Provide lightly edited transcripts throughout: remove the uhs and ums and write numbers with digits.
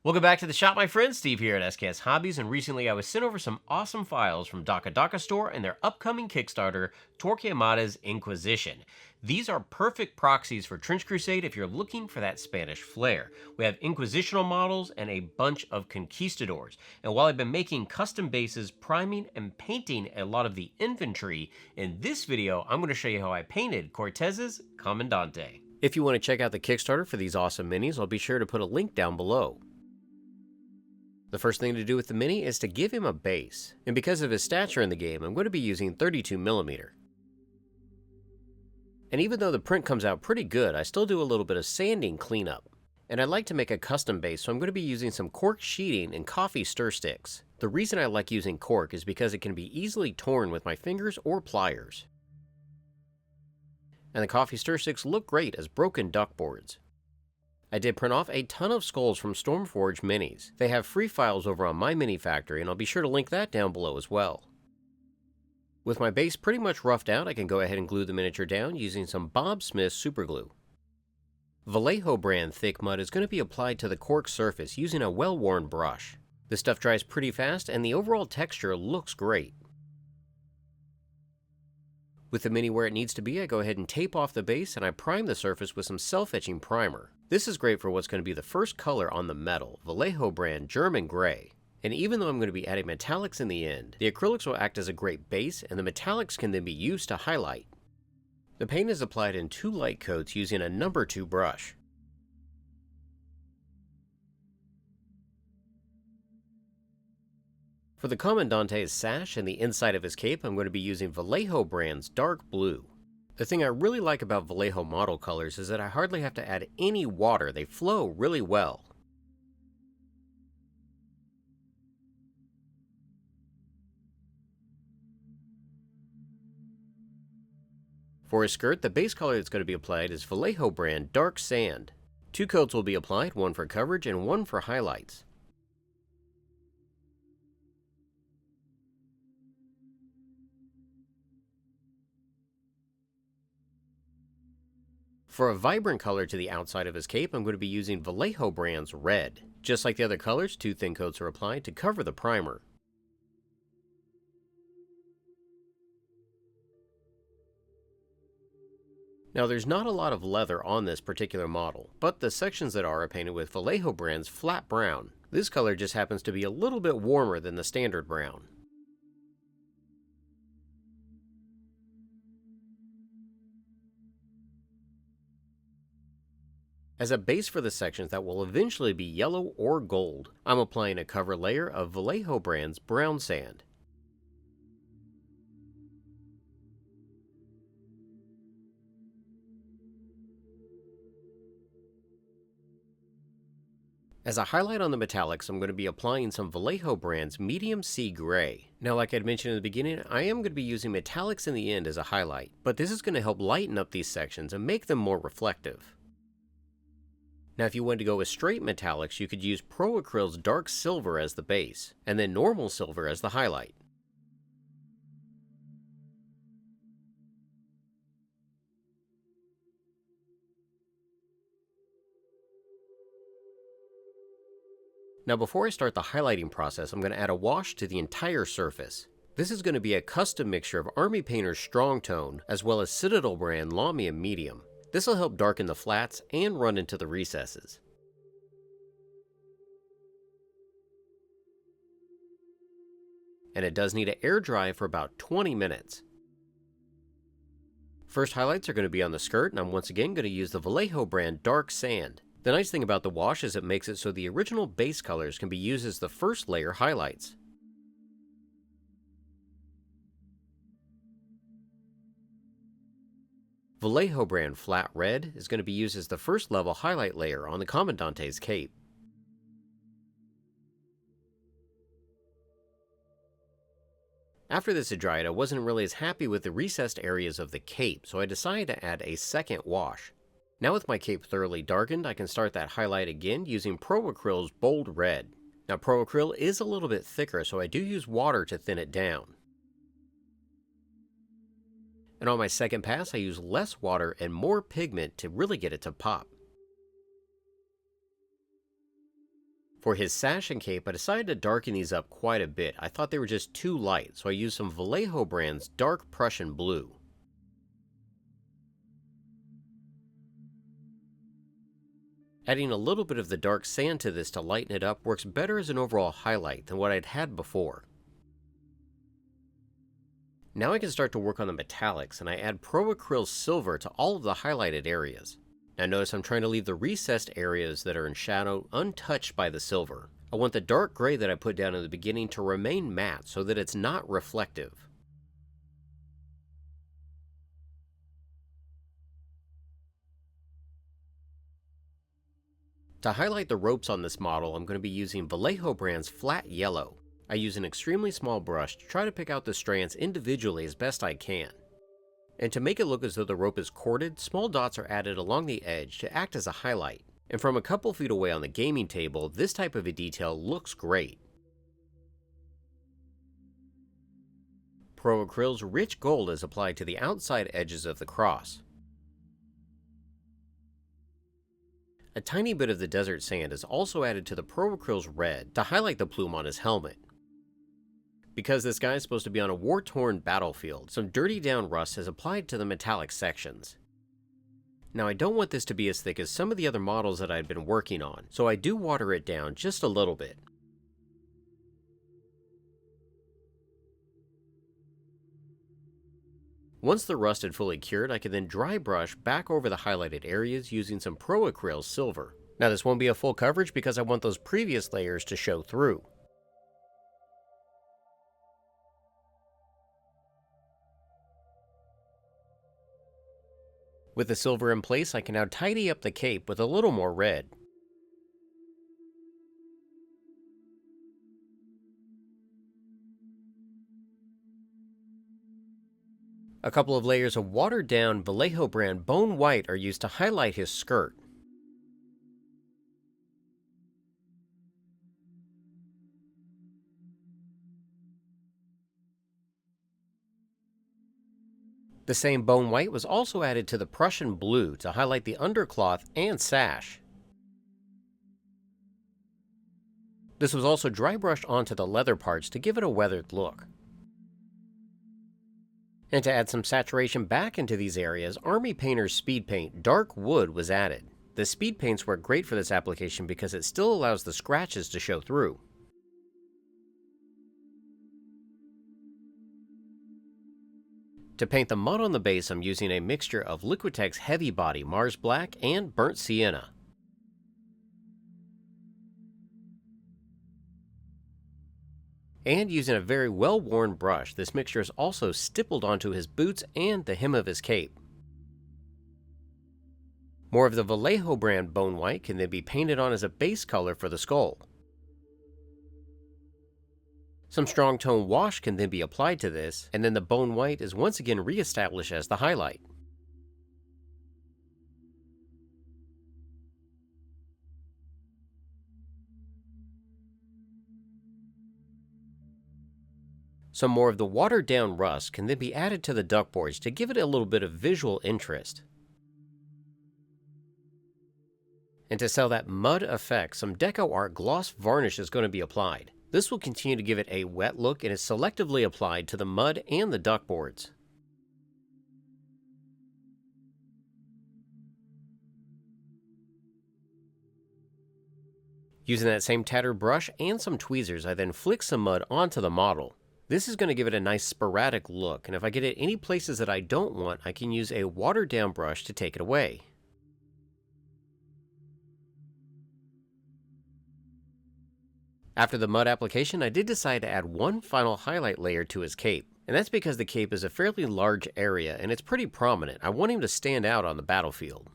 Welcome back to the shop, my friends. Steve here at SKS Hobbies, and recently I was sent over some awesome files from Daka Store and their upcoming Kickstarter, Torquemada's Inquisition. These are perfect proxies for Trench Crusade if you're looking for that Spanish flair. We have Inquisitional models and a bunch of conquistadors. And while I've been making custom bases, priming, and painting a lot of the infantry, in this video I'm going to show you how I painted Cortez's Comandante. If you want to check out the Kickstarter for these awesome minis, I'll be sure to put a link down below. The first thing to do with the mini is to give him a base, and because of his stature in the game, I'm going to be using 32mm. And even though the print comes out pretty good, I still do a little bit of sanding cleanup. And I'd like to make a custom base, so I'm going to be using some cork sheeting and coffee stir sticks. The reason I like using cork is because it can be easily torn with my fingers or pliers. And the coffee stir sticks look great as broken duck boards. I did print off a ton of skulls from Stormforge minis. They have free files over on my mini factory, and I'll be sure to link that down below as well. With my base pretty much roughed out, I can go ahead and glue the miniature down using some Bob Smith superglue. Vallejo brand thick mud is going to be applied to the cork surface using a well-worn brush. This stuff dries pretty fast, and the overall texture looks great. With the mini where it needs to be, I go ahead and tape off the base and I prime the surface with some self-etching primer. This is great for what's going to be the first color on the metal, Vallejo brand German Gray. And even though I'm going to be adding metallics in the end, the acrylics will act as a great base and the metallics can then be used to highlight. The paint is applied in 2 light coats using a No. 2 brush. For the Comandante's sash and the inside of his cape, I'm going to be using Vallejo brand's dark blue. The thing I really like about Vallejo model colors is that I hardly have to add any water, they flow really well. For his skirt, the base color that's going to be applied is Vallejo brand Dark Sand. 2 coats will be applied, one for coverage and one for highlights. For a vibrant color to the outside of his cape, I'm going to be using Vallejo brand's Red. Just like the other colors, 2 thin coats are applied to cover the primer. Now there's not a lot of leather on this particular model, but the sections that are painted with Vallejo brand's Flat Brown. This color just happens to be a little bit warmer than the standard brown. As a base for the sections that will eventually be yellow or gold, I'm applying a cover layer of Vallejo brand's Brown Sand. As a highlight on the metallics, I'm going to be applying some Vallejo brand's Medium Sea Gray. Now, like I'd mentioned in the beginning, I am going to be using metallics in the end as a highlight, but this is going to help lighten up these sections and make them more reflective. Now if you wanted to go with straight metallics, you could use Pro Acryl's Dark Silver as the base, and then Normal Silver as the highlight. Now before I start the highlighting process, I'm going to add a wash to the entire surface. This is going to be a custom mixture of Army Painter's Strong Tone, as well as Citadel brand Lamium Medium. This will help darken the flats and run into the recesses. And it does need to air dry for about 20 minutes. First highlights are going to be on the skirt, and I'm once again going to use the Vallejo brand Dark Sand. The nice thing about the wash is it makes it so the original base colors can be used as the first layer highlights. Vallejo brand Flat Red is going to be used as the first level highlight layer on the Comandante's cape. After this had dried, I wasn't really as happy with the recessed areas of the cape, so I decided to add a second wash. Now with my cape thoroughly darkened, I can start that highlight again using Pro Acryl's Bold Red. Now Pro Acryl is a little bit thicker, so I do use water to thin it down. And on my second pass, I use less water and more pigment to really get it to pop. For his sash and cape, I decided to darken these up quite a bit. I thought they were just too light, so I used some Vallejo brand's dark Prussian blue. Adding a little bit of the dark sand to this to lighten it up works better as an overall highlight than what I'd had before. Now I can start to work on the metallics, and I add Pro Acryl Silver to all of the highlighted areas. Now notice I'm trying to leave the recessed areas that are in shadow untouched by the silver. I want the dark gray that I put down in the beginning to remain matte so that it's not reflective. To highlight the ropes on this model, I'm going to be using Vallejo brand's flat yellow. I use an extremely small brush to try to pick out the strands individually as best I can. And to make it look as though the rope is corded, small dots are added along the edge to act as a highlight. And from a couple feet away on the gaming table, this type of a detail looks great. Pro Acryl's rich gold is applied to the outside edges of the cross. A tiny bit of the desert sand is also added to the Pro Acryl's red to highlight the plume on his helmet. Because this guy is supposed to be on a war-torn battlefield, some dirty down rust is applied to the metallic sections. Now I don't want this to be as thick as some of the other models that I'd been working on, so I do water it down just a little bit. Once the rust had fully cured, I could then dry brush back over the highlighted areas using some Pro Acryl Silver. Now this won't be a full coverage because I want those previous layers to show through. With the silver in place, I can now tidy up the cape with a little more red. A couple of layers of watered down Vallejo brand bone white are used to highlight his skirt. The same bone white was also added to the Prussian blue to highlight the undercloth and sash. This was also dry brushed onto the leather parts to give it a weathered look. And to add some saturation back into these areas, Army Painter's Speed Paint Dark Wood was added. The speed paints work great for this application because it still allows the scratches to show through. To paint the mud on the base, I'm using a mixture of Liquitex Heavy Body Mars Black and Burnt Sienna. And using a very well-worn brush, this mixture is also stippled onto his boots and the hem of his cape. More of the Vallejo brand bone white can then be painted on as a base color for the skull. Some strong tone wash can then be applied to this, and then the bone white is once again re-established as the highlight. Some more of the watered down rust can then be added to the duckboards to give it a little bit of visual interest. And to sell that mud effect, some Deco Art gloss varnish is going to be applied. This will continue to give it a wet look and is selectively applied to the mud and the duckboards. Using that same tattered brush and some tweezers, I then flick some mud onto the model. This is going to give it a nice sporadic look, and if I get it any places that I don't want, I can use a watered down brush to take it away. After the mud application, I did decide to add one final highlight layer to his cape, and that's because the cape is a fairly large area and it's pretty prominent. I want him to stand out on the battlefield.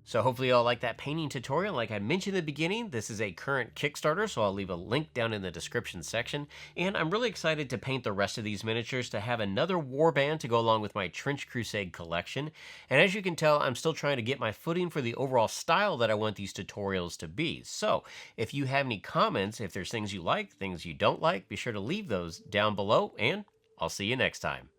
So hopefully y'all like that painting tutorial. Like I mentioned in the beginning, this is a current Kickstarter, so I'll leave a link down in the description section. And I'm really excited to paint the rest of these miniatures to have another warband to go along with my Trench Crusade collection. And as you can tell, I'm still trying to get my footing for the overall style that I want these tutorials to be. So if you have any comments, if there's things you like, things you don't like, be sure to leave those down below, and I'll see you next time.